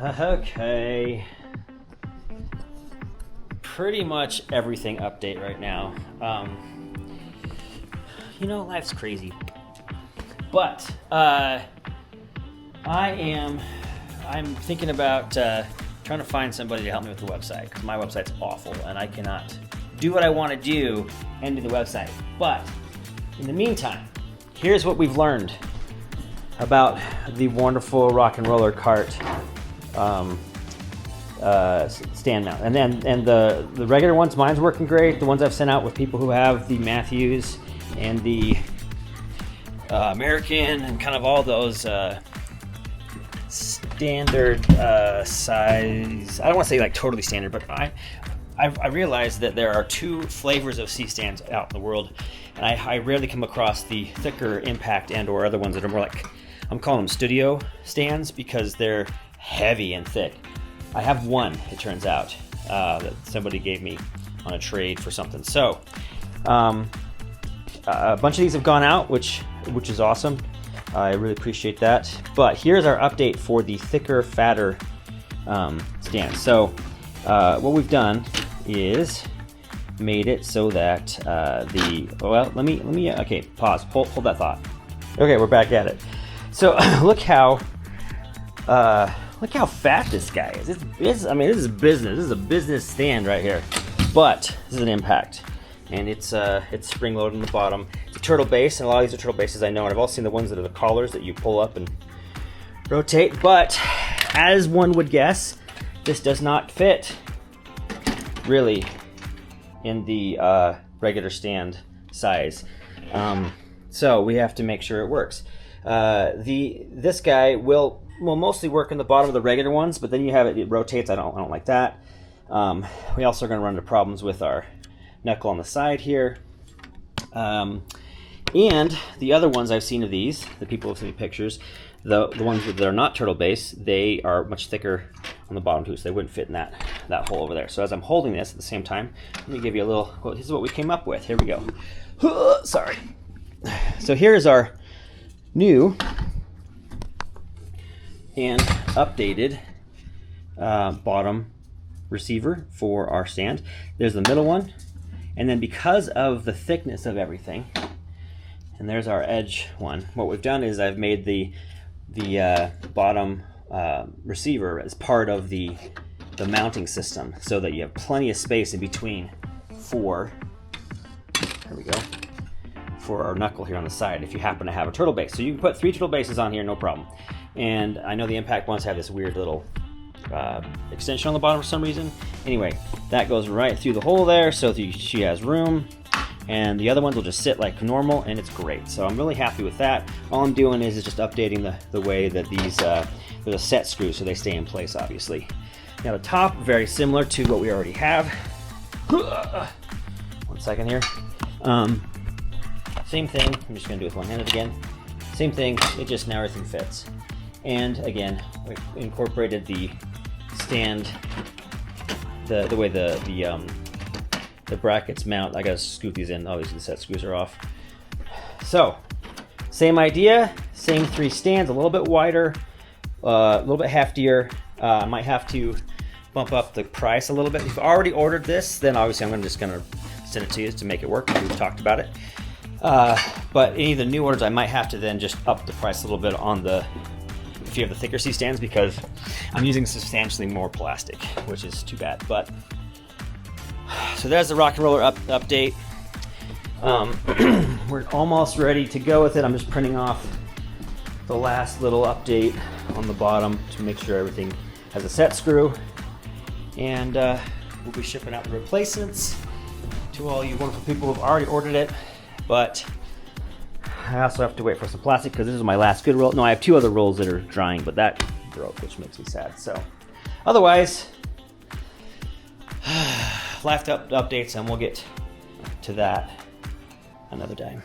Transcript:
Okay. Pretty much everything update right now. Life's crazy. But I'm thinking about trying to find somebody to help me with the website, because my website's awful and I cannot do what I want to do and do the website. But in the meantime, here's what we've learned about the wonderful Rock and Roller Cart stand mount. And the regular ones, mine's working great. The ones I've sent out with people who have the Matthews and the American and kind of all those standard size. I don't want to say like totally standard, but I realized that there are two flavors of C-stands out in the world, and I rarely come across the thicker impact and or other ones that are more like, I'm calling them studio stands because they're heavy and thick. I have one, it turns out, that somebody gave me on a trade for something. So a bunch of these have gone out, which is awesome. I really appreciate that. But here's our update for the thicker, fatter stand. So what we've done is made it so that okay, pause, hold that thought. Okay, we're back at it. So look how fat this guy is. This is business. This is a business stand right here. But this is an impact, and it's spring loaded on the bottom. It's a turtle base, and a lot of these are turtle bases I know, and I've also seen the ones that are the collars that you pull up and rotate. But as one would guess, this does not fit really in the regular stand size. So we have to make sure it works. This guy will mostly work in the bottom of the regular ones, but then you have it rotates. I don't like that. We also are going to run into problems with our knuckle on the side here. And the other ones I've seen of these, the people have seen me pictures, the ones that are not turtle base, they are much thicker on the bottom too, so they wouldn't fit in that hole over there. So as I'm holding this at the same time, let me give you a little, this is what we came up with. Here we go. Sorry. So here's our new and updated bottom receiver for our stand. There's the middle one, and then because of the thickness of everything, and there's our edge one, what we've done is I've made the bottom receiver as part of the mounting system, so that you have plenty of space in between for our knuckle here on the side if you happen to have a turtle base. So you can put 3 turtle bases on here, no problem. And I know the impact ones have this weird little extension on the bottom for some reason. Anyway, that goes right through the hole there, so she has room. And the other ones will just sit like normal, and it's great. So I'm really happy with that. All I'm doing is just updating the way that these, there's a set screw so they stay in place, obviously. Now the top, very similar to what we already have. 1 second here. Same thing, I'm just gonna do it with one-handed again. Same thing, it just, now everything fits. And again, we've incorporated the stand, the way the brackets mount. I gotta scoot these in, obviously the set screws are off. So, same idea, same 3 stands, a little bit wider, a little bit heftier. I might have to bump up the price a little bit. If you've already ordered this, then obviously I'm just gonna send it to you to make it work. We've talked about it. But any of the new orders, I might have to then just up the price a little bit on if you have the thicker C-stands, because I'm using substantially more plastic, which is too bad. But so there's the Rock and Roller update. We're almost ready to go with it. I'm just printing off the last little update on the bottom to make sure everything has a set screw, and we'll be shipping out the replacements to all you wonderful people who've already ordered it. But I also have to wait for some plastic because this is my last good roll. No, I have 2 other rolls that are drying, but that broke, which makes me sad. So otherwise, left updates, and we'll get to that another time.